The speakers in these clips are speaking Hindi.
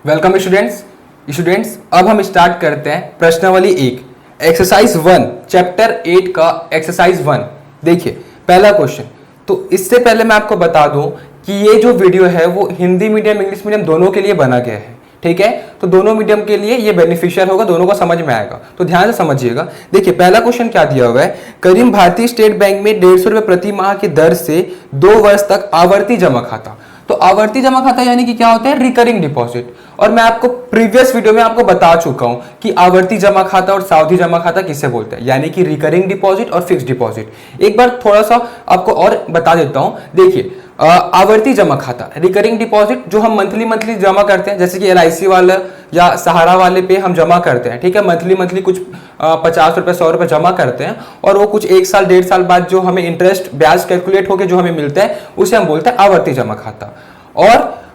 वेलकम स्टूडेंट्स अब हम स्टार्ट करते हैं प्रश्नावली 1 एक्सरसाइज 1 चैप्टर 8 का एक्सरसाइज 1। देखिए पहला क्वेश्चन। तो इससे पहले मैं आपको बता दूं कि ये जो वीडियो है वो हिंदी मीडियम इंग्लिश मीडियम दोनों के लिए बना गया है, ठीक है। तो दोनों मीडियम के लिए ये बेनिफिशियल होगा, दोनों को समझ में आएगा, तो ध्यान से समझिएगा। देखिए पहला क्वेश्चन क्या दिया हुआ है, करीम भारतीय स्टेट बैंक में 150 रुपए प्रति माह की दर से 2 वर्ष तक आवर्ती जमा खाता। तो आवर्ती जमा खाता यानी कि क्या होता है, रिकरिंग डिपॉजिट। और मैं आपको प्रीवियस वीडियो में आपको बता चुका हूं कि आवर्ती जमा खाता और सावधि जमा खाता किससे बोलते हैं, यानी कि रिकरिंग डिपॉजिट और फिक्स्ड डिपॉजिट। एक बार थोड़ा सा आपको और बता देता हूं। देखिए आवर्ती जमा खाता, रिकरिंग डिपॉजिट जो हम मंथली जमा करते हैं, जैसे कि LIC वाला या सहारा वाले पे हम जमा करते हैं, ठीक है। मंथली कुछ 50 रुपए 100 रुपए जमा करते हैं और वो कुछ 1 साल 1.5 साल बाद जो हमें इंटरेस्ट ब्याज कैलकुलेट होकर जो हमें मिलता है उसे हम बोलते हैं आवर्ती जमा खाता। और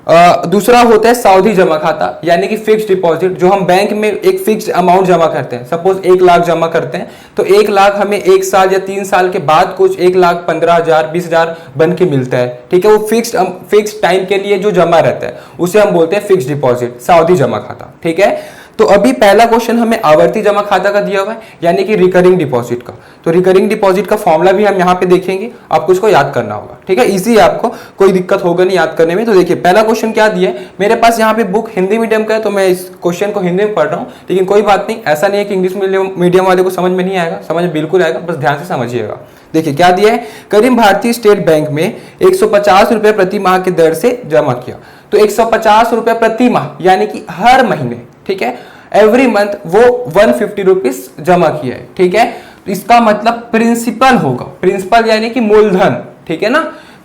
दूसरा होता है सावधि जमा खाता, यानी कि फिक्स्ड डिपॉजिट, जो हम बैंक में एक फिक्स्ड अमाउंट जमा करते हैं। सपोज 1 लाख जमा करते हैं तो 1 लाख हमें 1 साल या 3 साल के बाद कुछ 1,15,000 20,000 बन के मिलता है, ठीक है। वो फिक्स्ड टाइम के लिए जो जमा रहता है उसे हम बोलते हैं फिक्स्ड डिपॉजिट, सावधि जमा खाता, ठीक है। तो अभी पहला क्वेश्चन हमें आवर्ती जमा खाता का दिया हुआ है, यानी कि रिकरिंग डिपॉजिट का। तो रिकरिंग डिपॉजिट का फॉर्मूला भी हम यहाँ पे देखेंगे, आपको इसको याद करना होगा, ठीक है। इजी है, आपको कोई दिक्कत होगा नहीं याद करने में। तो देखिए पहला क्वेश्चन क्या दिया है, मेरे पास यहाँ पे बुक हिंदी मीडियम का है तो मैं इस क्वेश्चन को हिंदी में पढ़ रहा हूँ, लेकिन कोई बात नहीं, ऐसा नहीं है कि इंग्लिश मीडियम वाले को समझ में नहीं आएगा, समझ में बिल्कुल आएगा, बस ध्यान से समझिएगा। देखिए क्या दिया है, करीम भारतीय स्टेट बैंक में 150 रुपए प्रति माह की दर से जमा किया। तो 150 रुपए प्रति माह यानी कि हर महीने, ठीक है, एवरी मंथ वो 150 रुपीज जमा किया है, ठीक है। तो इसका मतलब प्रिंसिपल होगा, प्रिंसिपल यानी कि मूलधन, ठीक है ना।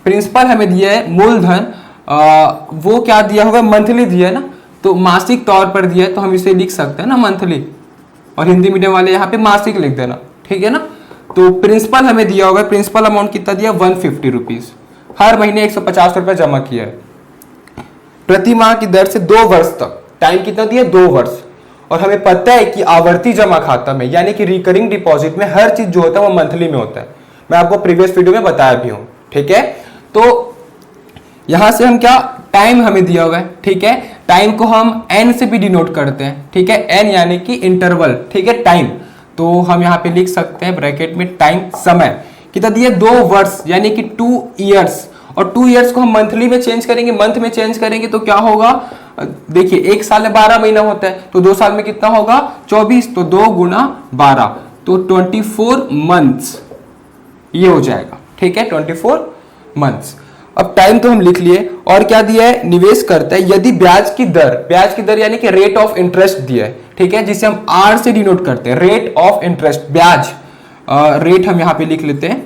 प्रिंसिपल हमें दिया है मूलधन, वो क्या दिया होगा, मंथली दिया है ना, तो मासिक तौर पर दिया है, तो हम इसे लिख सकते हैं ना मंथली, और हिंदी मीडियम वाले यहाँ पे मासिक लिख देना, ठीक है ना। तो प्रिंसिपल हमें दिया होगा, प्रिंसिपल अमाउंट कितना दिया, 150 रुपीज, हर महीने 150 रुपए जमा किया है, प्रति माह की दर से 2 वर्ष तक। टाइम कितना दिया, 2 वर्ष। और हमें पता है कि आवर्ती जमा खाता में यानी कि रिकरिंग डिपॉजिट में हर चीज जो होता है वो मंथली में होता है, मैं आपको प्रीवियस वीडियो में बताया भी हूं, ठीक है। तो यहां से हम क्या, टाइम हमें दिया हुआ है, ठीक है। टाइम को हम n से भी डिनोट करते हैं, ठीक है, n यानी कि इंटरवल, ठीक है, टाइम। तो हम यहां पे लिख सकते हैं ब्रैकेट में टाइम, समय कितना दिया, 2 वर्ष यानी कि 2 ईयर्स। और 2 ईयर्स को हम मंथली में चेंज करेंगे, मंथ में चेंज करेंगे तो क्या होगा, देखिए 1 साल में 12 महीना होता है, तो 2 साल में कितना होगा, 24, तो 2 गुना 12, तो 24 मंथ्स ये हो जाएगा, ठीक है, 24 मंथ्स। अब टाइम तो हम लिख लिए, और क्या दिया है, निवेश करता है यदि ब्याज की दर यानी कि रेट ऑफ इंटरेस्ट दिया है, ठीक है, जिसे हम R से डिनोट करते हैं, रेट ऑफ इंटरेस्ट, ब्याज रेट हम यहां पे लिख लेते हैं,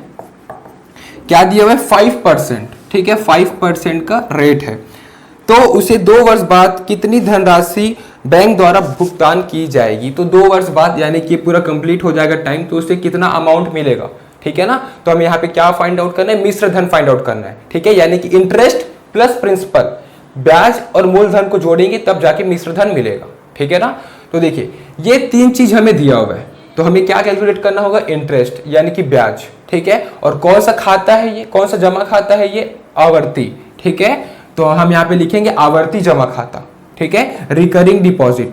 क्या दिया हुआ है, 5%, ठीक है, 5% का रेट है। तो उसे 2 वर्ष बाद कितनी धनराशि बैंक द्वारा भुगतान की जाएगी। तो 2 वर्ष बाद यानी कि पूरा कंप्लीट हो जाएगा टाइम, तो उसे कितना अमाउंट मिलेगा, ठीक है ना। तो हमें यहाँ पे क्या फाइंड आउट करना है, मिश्र धन फाइंड आउट करना है, ठीक है, यानी कि इंटरेस्ट प्लस प्रिंसिपल, ब्याज और मूलधन को जोड़ेंगे तब जाके मिश्र धन मिलेगा, ठीक है ना। तो देखिए ये 3 चीज हमें दिया हुआ है, तो हमें क्या कैलकुलेट करना होगा, इंटरेस्ट यानी कि ब्याज, ठीक है, और कौन सा खाता है ये, कौन सा जमा खाता है ये, आवर्ती, ठीक है। तो हम यहां पे लिखेंगे आवर्ती जमा खाता, ठीक है, recurring deposit,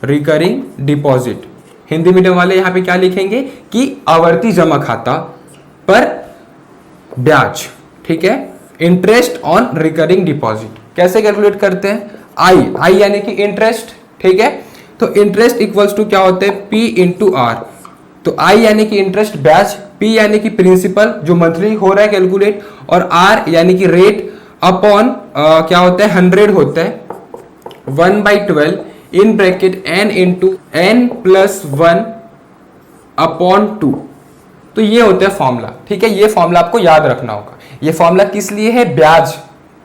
recurring deposit. Hindi medium वाले यहां पे क्या लिखेंगे कि आवर्ती जमा खाता पर ब्याज, ठीक है, इंटरेस्ट ऑन रिकरिंग डिपॉजिट। कैसे कैलकुलेट करते हैं, आई यानी कि इंटरेस्ट, ठीक है। तो इंटरेस्ट इक्वल्स टू क्या होता है, P इंटू R। तो I यानी कि इंटरेस्ट ब्याज, P यानी कि प्रिंसिपल जो मंथली हो रहा है कैलकुलेट, और R यानी कि रेट अपॉन क्या होता है, 100 होता है, 1/12 in bracket n into n plus 1 upon 2। तो ये होता है फॉर्मूला, ठीक है, ये फॉर्मूला आपको याद रखना होगा। ये फॉर्मूला किस लिए है, ब्याज,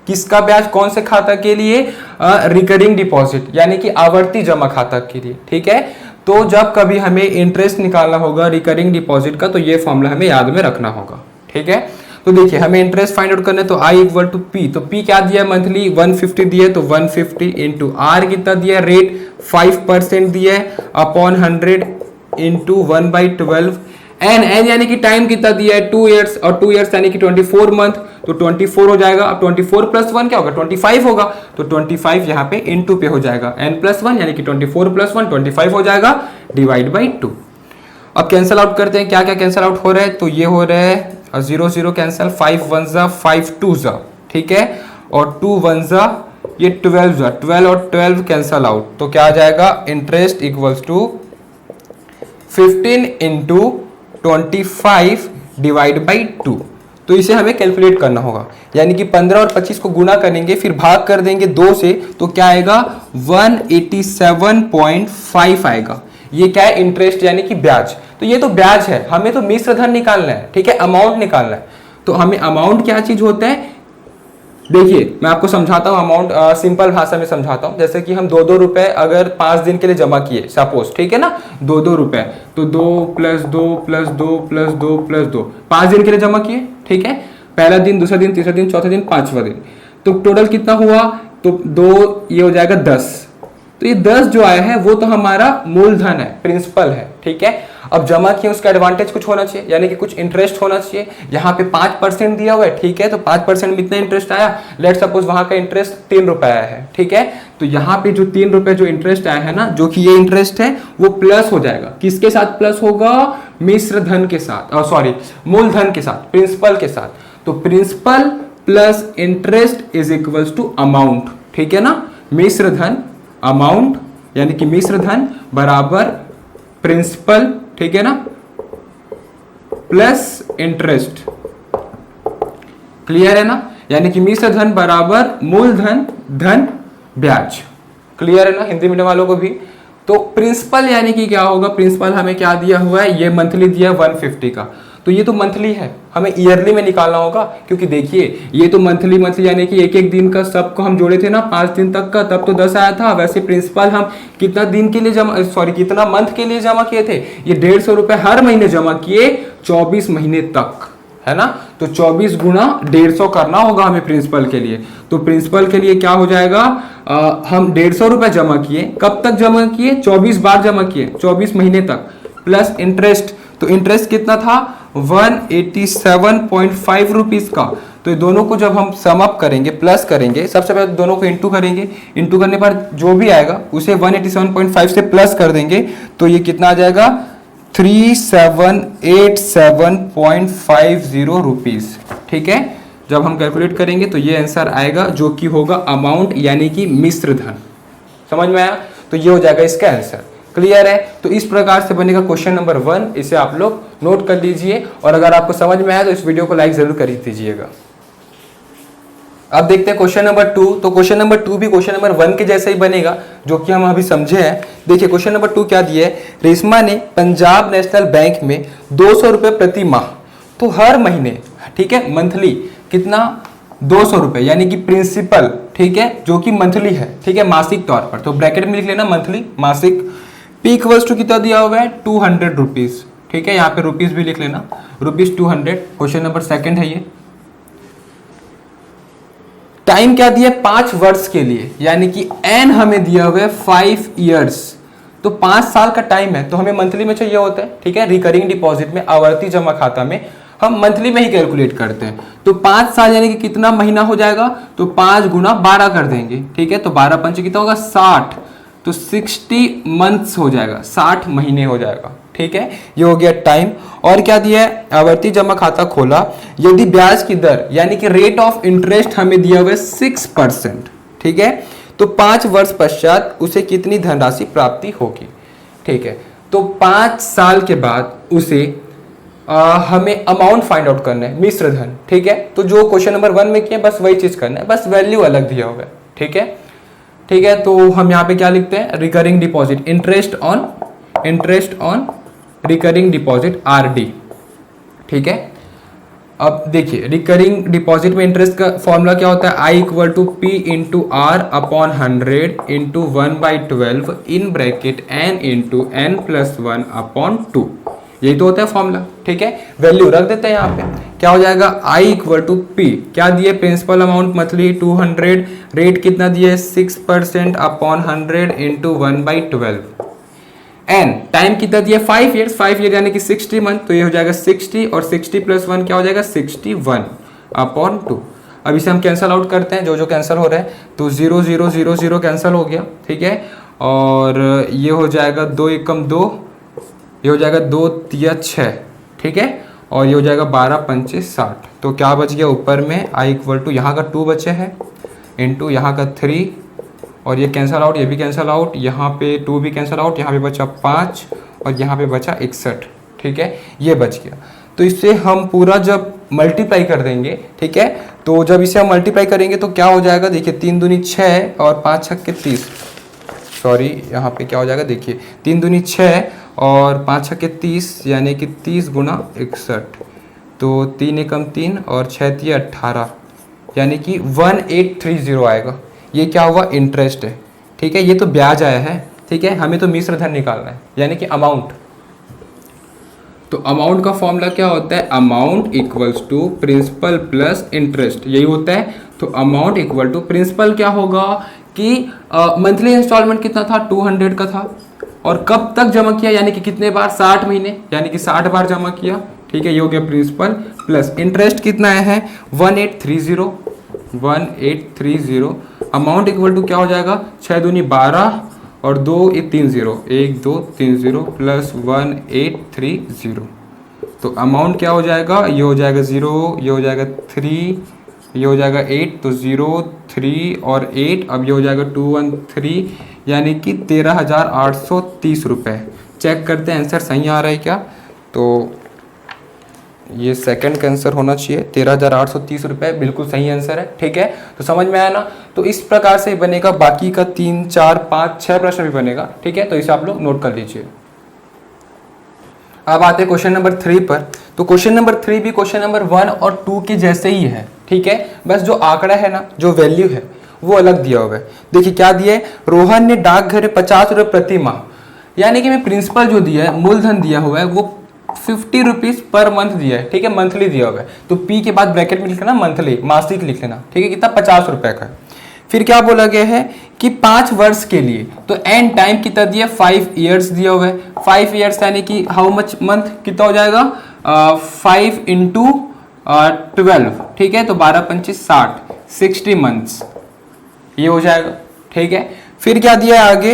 किसका ब्याज, कौन से खाता के लिए, रिकरिंग डिपॉजिट यानी कि आवर्ती जमा खाता के लिए, ठीक है। तो जब कभी हमें इंटरेस्ट निकालना होगा रिकरिंग डिपॉजिट का तो ये फॉर्मूला हमें याद में रखना होगा, ठीक है। तो देखिए हमें इंटरेस्ट फाइंड आउट करना है, तो I इक्वल टू P, तो P क्या दिया है, मंथली 150 दिया है, तो 150 इंटू R कितना दिया है, रेट 5% दिया है, अपॉन 100 इंटू 1/12, n यानी कि टाइम कितना दिया है, 2 ईयर्स, और 2 ईयर्स यानी कि 24 मंथ, तो 24 हो जाएगा। अब 24 प्लस 1 क्या होगा, 25 होगा, तो 25 यहाँ पे इंटू पे हो जाएगा n+1, यानी कि 24 + 1 25 हो जाएगा, डिवाइड बाई 2। अब कैंसल आउट करते हैं, क्या क्या कैंसल आउट हो रहा है, तो ये हो रहा है 0 0 कैंसल, 5 1 जा 5 2 जा, ठीक है, और 2 1 जा ये 12 जा, 12 और 12 कैंसल आउट, तो क्या आ जाएगा, interest equals to 15 into 25 divide by 2। तो इसे हमें कैलकुलेट करना होगा, यानी कि 15 और 25 को गुना करेंगे, फिर भाग कर देंगे 2 से, तो क्या आएगा 187.5 आएगा। ये क्या है, इंटरेस्ट यानी कि ब्याज। तो ये तो ब्याज है, हमें तो मिश्र धन निकालना है, ठीक है, अमाउंट निकालना है। तो हमें अमाउंट क्या चीज होता है, देखिए मैं आपको समझाता हूँ अमाउंट, सिंपल भाषा में समझाता हूँ। जैसे कि हम 2-2 रुपए अगर 5 दिन के लिए जमा किए सपोज, ठीक है ना, 2-2 रुपए, तो 2 + 2 + 2 + 2 + 2 5 दिन के लिए जमा किए, ठीक है, पहला दिन, दूसरा दिन, तीसरा दिन, चौथा दिन, पांचवा दिन, तो टोटल कितना हुआ, तो 2 ये हो जाएगा 10। तो ये 10 जो आया है वो तो हमारा मूलधन है, प्रिंसिपल है, ठीक है। अब जमा किए, उसका एडवांटेज कुछ होना चाहिए, यानी कि कुछ इंटरेस्ट होना चाहिए। यहाँ पे 5% दिया हुआ है, ठीक है, तो 5% में इतना इंटरेस्ट आया, लेट सपोज वहां का इंटरेस्ट 3 रुपए आया है, ठीक है, तो यहाँ पे जो 3 रुपए जो इंटरेस्ट आया है ना, जो कि ये इंटरेस्ट है वो प्लस हो जाएगा, किसके साथ प्लस होगा, मिश्र धन के साथ, सॉरी मूलधन के साथ, प्रिंसिपल के साथ। तो principal plus interest is equals to amount, ठीक है ना, मिश्र धन अमाउंट, यानी कि मिश्र धन बराबर प्रिंसिपल, ठीक है ना, प्लस इंटरेस्ट, क्लियर है ना, यानी कि मिश्र धन बराबर मूलधन धन ब्याज, क्लियर है ना हिंदी मीडियम वालों को भी। तो प्रिंसिपल यानी कि क्या होगा, प्रिंसिपल हमें क्या दिया हुआ है, ये मंथली दिया 150 का, तो ये तो मंथली है, हमें ईयरली में निकालना होगा, क्योंकि देखिए ये तो मंथली यानी कि एक एक दिन का सबको हम जोड़े थे ना 5 दिन तक का, तब तो 10 आया था। वैसे प्रिंसिपल हम कितना दिन के लिए जमा, सॉरी कितना मंथ के लिए जमा किए थे, ये 150 रुपए हर महीने जमा किए 24 महीने तक, है ना, तो 24 गुना 150 करना होगा हमें प्रिंसिपल के लिए। तो प्रिंसिपल के लिए क्या हो जाएगा, हम 150 रुपए जमा किए, कब तक जमा किए, 24 बार जमा किए, 24 महीने तक, प्लस इंटरेस्ट, तो इंटरेस्ट कितना था 187.5 रुपीज का। तो ये दोनों को जब हम सम अप करेंगे, प्लस करेंगे, सबसे पहले दोनों को इंटू करेंगे, इंटू करने पर जो भी आएगा उसे 187.5 से प्लस कर देंगे, तो ये कितना आ जाएगा 3787.50 रुपीज, ठीक है। जब हम कैलकुलेट करेंगे तो ये आंसर आएगा, जो कि होगा अमाउंट यानी कि मिश्र धन, समझ में आया, तो ये हो जाएगा इसका आंसर, क्लियर है। तो इस प्रकार से बनेगा क्वेश्चन नंबर 1, इसे आप लोग नोट कर लीजिए, और अगर आपको समझ में आया तो इस वीडियो को लाइक जरूर कर दीजिएगा। अब देखते हैं क्वेश्चन नंबर 2। तो क्वेश्चन नंबर 2 भी क्वेश्चन नंबर 1 के जैसा ही बनेगा, जो कि हम अभी समझे हैं। देखिए क्वेश्चन नंबर 2 क्या दिया है, रेशमा ने पंजाब नेशनल बैंक में 200 रुपए प्रति माह, तो हर महीने, ठीक है, मंथली कितना 200 रुपए, यानी कि प्रिंसिपल, ठीक है, जो कि मंथली है, ठीक है, मासिक तौर पर, तो ब्रैकेट में लिख लेना मंथली, मासिक, पी इक्वल्स टू कितना दिया हुआ है 200 रुपीज, ठीक है, यहाँ पे रुपीज भी लिख लेना, ₹200। क्वेश्चन नंबर 2 है ये। टाइम क्या दिया 5 वर्ष के लिए, यानी कि एन हमें दिया हुआ है 5 ईयर्स, तो 5 साल का टाइम है, तो हमें मंथली में चाहिए होता है, ठीक है, रिकरिंग डिपॉजिट में, आवर्ती जमा खाता में हम मंथली में ही कैलकुलेट करते हैं। तो 5 साल यानी कि कितना महीना हो जाएगा, तो 5 गुना 12 कर देंगे, ठीक है, तो 12 पंच कितना होगा 60, तो 60 मंथ्स हो जाएगा, 60 महीने हो जाएगा, ठीक है, ये हो गया टाइम। और क्या दिया है, आवर्ती जमा खाता खोला, यदि ब्याज की दर यानी कि रेट ऑफ इंटरेस्ट हमें दिया हुआ है 6%, ठीक है, तो 5 वर्ष पश्चात उसे कितनी धनराशि प्राप्ति होगी, ठीक है, तो 5 साल के बाद उसे हमें अमाउंट फाइंड आउट करना है, मिश्र धन, ठीक है, तो जो क्वेश्चन नंबर 1 में किया बस वही चीज करना है, बस वैल्यू अलग दिया हुआ है, ठीक है, ठीक है। तो हम यहाँ पे क्या लिखते हैं, recurring deposit, interest on recurring deposit RD, ठीक है। अब देखिए रिकरिंग डिपॉजिट में इंटरेस्ट का फॉर्मूला क्या होता है, I = P × R / 100 × 1/12 in bracket n × n+1/2, यही तो होता है फॉर्मूला, ठीक है। वैल्यू रख देते हैं यहाँ पे, क्या हो जाएगा I = P, क्या दिए प्रिंसिपल अमाउंट मंथली 200, रेट कितना दिए 6% / 100 × 1/12, एन टाइम कितना दिया 5 ईयर्स, 5 ईयर यानी कि 60 मंथ, तो ये हो जाएगा 60, और 60 + 1 क्या हो जाएगा 61 अपॉन 2। अब इसे हम कैंसल आउट करते हैं, जो जो कैंसिल हो रहा है, तो 0 0 0 0 कैंसिल हो गया, ठीक है। और ये हो जाएगा 2 एकम 2, ये हो जाएगा 2 तिया 6, ठीक है। और ये हो जाएगा 12 पंचे 60। तो क्या बच गया ऊपर में, आई इक्वल टू यहाँ का 2 बचे हैं इंटू यहाँ का 3, और ये कैंसिल आउट, ये भी कैंसिल आउट, यहाँ पे 2 भी कैंसिल आउट, यहाँ पे बचा 5 और यहाँ पे बचा 61, ठीक है, ये बच गया। तो इससे हम पूरा जब मल्टीप्लाई कर देंगे, ठीक है, तो जब इसे हम मल्टीप्लाई करेंगे तो क्या हो जाएगा, देखिए 3 दूनी 6 और 5 छक्के 30, सॉरी यहाँ पे क्या हो जाएगा, देखिए 3 दूनी 6 और 5 छक्के 30, यानी कि 30 गुना 61, तो 3 एकम 3 और 6 तिया 18, यानी कि 1830 आएगा। ये क्या हुआ, इंटरेस्ट है, ठीक है, ये तो ब्याज आया है, ठीक है। हमें तो मिश्र धन निकालना है, यानी कि अमाउंट। तो अमाउंट का फॉर्मूला क्या होता है, amount equals to principal plus interest, यही होता है। तो अमाउंट इक्वल टू प्रिंसिपल क्या होगा कि मंथली इंस्टॉलमेंट कितना था, 200 का था, और कब तक जमा किया, यानी कि कितने बार, 60 महीने, यानी कि 60 बार जमा किया, ठीक है, ये हो गया प्रिंसिपल। प्लस इंटरेस्ट कितना है 1830। अमाउंट इक्वल टू क्या हो जाएगा, 6 दूनी 12 और 2 1 3 0, 1 2 3 0 प्लस 1830। तो अमाउंट क्या हो जाएगा, ये हो जाएगा 0, ये हो जाएगा 3, ये हो जाएगा 8, तो 0 3 और 8, अब ये हो जाएगा 213, यानी कि 13,830 रुपये। चेक करते हैं आंसर सही आ रहा है क्या, तो ये सेकंड का आंसर होना चाहिए, 13,830 रुपये बिल्कुल सही आंसर है, ठीक है। तो समझ में आया ना, तो इस प्रकार से बनेगा, बाकी का 3 4 5 6 प्रश्न भी बनेगा, ठीक है, तो इसे आप लोग नोट कर लीजिए। अब आते हैं क्वेश्चन नंबर 3 पर। तो क्वेश्चन नंबर 3 भी क्वेश्चन नंबर 1 और 2 के जैसे ही है, ठीक है, बस जो आंकड़ा है ना, जो वैल्यू है वो अलग दिया हुआ है। देखिए क्या दिया है, रोहन ने डाकघर में 50 रुपये प्रति माह, यानी कि मैं प्रिंसिपल जो दिया है, मूलधन दिया हुआ है, वो 50 रुपीज पर मंथ दिया है, ठीक है, मंथली दिया हुआ है। तो पी के बाद ब्रैकेट में लिख लेना मंथली, मासिक लिख लेना, ठीक है, कितना 50 रुपए का है। फिर क्या बोला गया है कि 5 वर्ष के लिए, तो एंड टाइम कितना दिया, 5 ईयर्स दिया हुआ है। 5 ईयर्स यानी कि हाउ मच मंथ, कितना हो जाएगा 5 इंटू 12, ठीक है, तो 12 25 60, 60 मंथ्स ये हो जाएगा, ठीक है। फिर क्या दिया है आगे,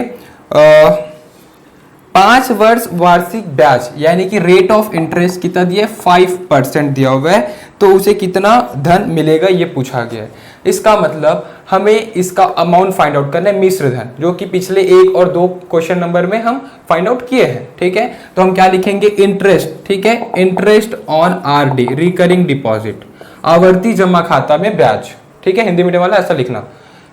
5 वर्ष वार्षिक ब्याज, यानी कि रेट ऑफ इंटरेस्ट कितना दिया, 5% दिया हुआ है, तो उसे कितना धन मिलेगा ये पूछा गया है। इसका मतलब हमें इसका अमाउंट फाइंड आउट करना है, मिश्र धन, जो कि पिछले 1 और 2 क्वेश्चन नंबर में हम फाइंड आउट किए हैं, ठीक है। तो हम क्या लिखेंगे, इंटरेस्ट, ठीक है, interest on RD, recurring deposit, आवर्ती जमा खाता में ब्याज, ठीक है, हिंदी मीडियम वाला ऐसा लिखना।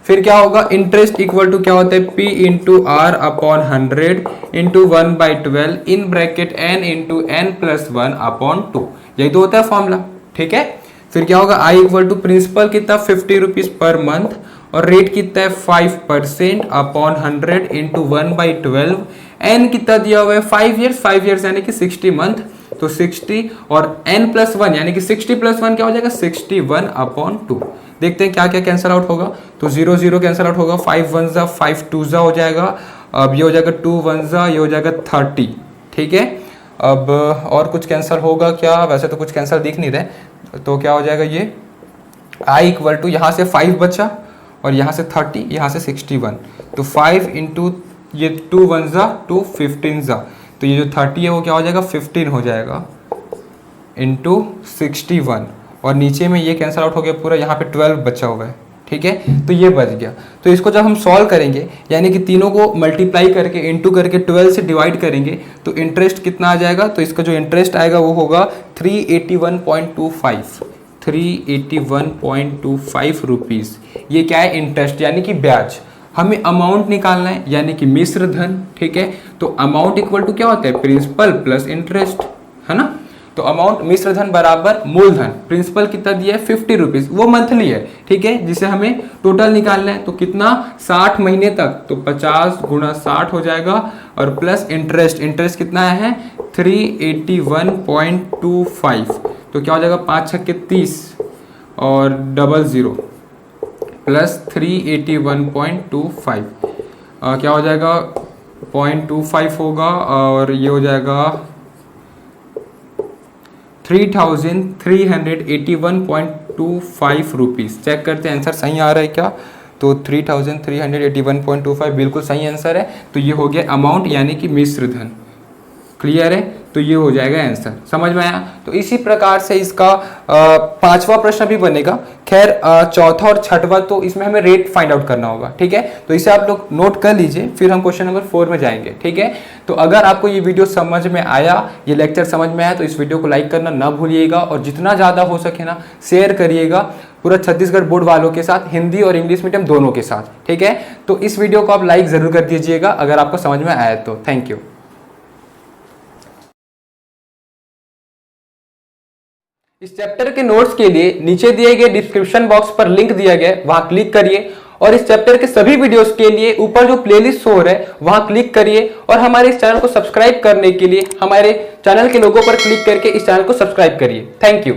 फिर क्या होगा, इंटरेस्ट इक्वल टू क्या होता है, P into R upon 100 into 1/12 in bracket n into n+1 upon 2, यही तो होता है फॉर्मूला, ठीक है। फिर क्या होगा, I इक्वल टू प्रिंसिपल कितना 50 रुपीज पर मंथ, और रेट कितना है 5% अपॉन 100 इंटू 1/12, n कितना दिया हुआ है 5 ईयर्स यानी कि 60 मंथ, तो 60 और n+1 यानी कि 60 + 1 क्या हो जाएगा 61 अपॉन 2। देखते हैं क्या क्या कैंसिल आउट होगा, तो 0 0 कैंसिल आउट होगा, 5 1 जा 5 2 जा हो जाएगा, अब ये हो जाएगा 2 1 जा, ये हो जाएगा 30, ठीक है। अब और कुछ कैंसिल होगा क्या, वैसे तो कुछ कैंसिल दिख नहीं रहे, तो क्या हो जाएगा ये I इक्वल टू यहाँ से 5 बचा और यहाँ से 30, यहाँ से 61, तो 5 इंटू ये 2 1 जा 2 15 जा, तो ये जो 30 है वो क्या हो जाएगा 15 हो जाएगा इंटू 61, और नीचे में ये कैंसिल आउट हो गया पूरा, यहाँ पे 12 बचा हुआ है, ठीक है, तो ये बच गया। तो इसको जब हम सॉल्व करेंगे, यानी कि तीनों को मल्टीप्लाई करके इंटू करके 12 से डिवाइड करेंगे, तो इंटरेस्ट कितना आ जाएगा, तो इसका जो इंटरेस्ट आएगा वो होगा 381.25 रुपीज़। ये क्या है, इंटरेस्ट यानी कि ब्याज। हमें अमाउंट निकालना है, यानी कि मिश्र धन, ठीक है। तो अमाउंट इक्वल टू क्या होता है, प्रिंसिपल प्लस इंटरेस्ट, है ना। तो अमाउंट मिश्र धन बराबर मूलधन, प्रिंसिपल कितना दिया है 50 रुपीज, वो मंथली है, ठीक है, जिसे हमें टोटल निकालना है, तो कितना 60 महीने तक, तो 50 गुणा 60 हो जाएगा, और प्लस इंटरेस्ट कितना है 381.25, तो क्या हो जाएगा 5 छक्के 30 और 00 प्लस 381.25, क्या हो जाएगा 0.25 होगा, और ये हो जाएगा 3,381.25 3,381.25 रुपीज़। चेक करते हैं आंसर सही आ रहा है क्या। तो 3,381.25 बिल्कुल सही आंसर है। तो ये हो गया अमाउंट यानी कि मिश्र धन। क्लियर है, तो ये हो जाएगा आंसर। समझ में आया। तो इसी प्रकार से इसका 5वां प्रश्न भी बनेगा। खैर 4था और 6वां तो इसमें हमें रेट फाइंड आउट करना होगा। ठीक है, तो इसे आप लोग नोट कर लीजिए, फिर हम क्वेश्चन नंबर 4 में जाएंगे। ठीक है, तो अगर आपको ये वीडियो समझ में आया, ये लेक्चर समझ में आया, तो इस वीडियो को लाइक करना ना भूलिएगा और जितना ज़्यादा हो सके ना शेयर करिएगा पूरा छत्तीसगढ़ बोर्ड वालों के साथ, हिंदी और इंग्लिश मीडियम दोनों के साथ। ठीक है, तो इस वीडियो को आप लाइक जरूर कर दीजिएगा अगर आपको समझ में आया तो। Thank you. इस चैप्टर के नोट्स के लिए नीचे दिए गए डिस्क्रिप्शन बॉक्स पर लिंक दिया गया है, वहां क्लिक करिए और इस चैप्टर के सभी वीडियोस के लिए ऊपर जो प्लेलिस्ट शो हो रहा है वहां क्लिक करिए और हमारे इस चैनल को सब्सक्राइब करने के लिए हमारे चैनल के लोगो पर क्लिक करके इस चैनल को सब्सक्राइब करिए। Thank you.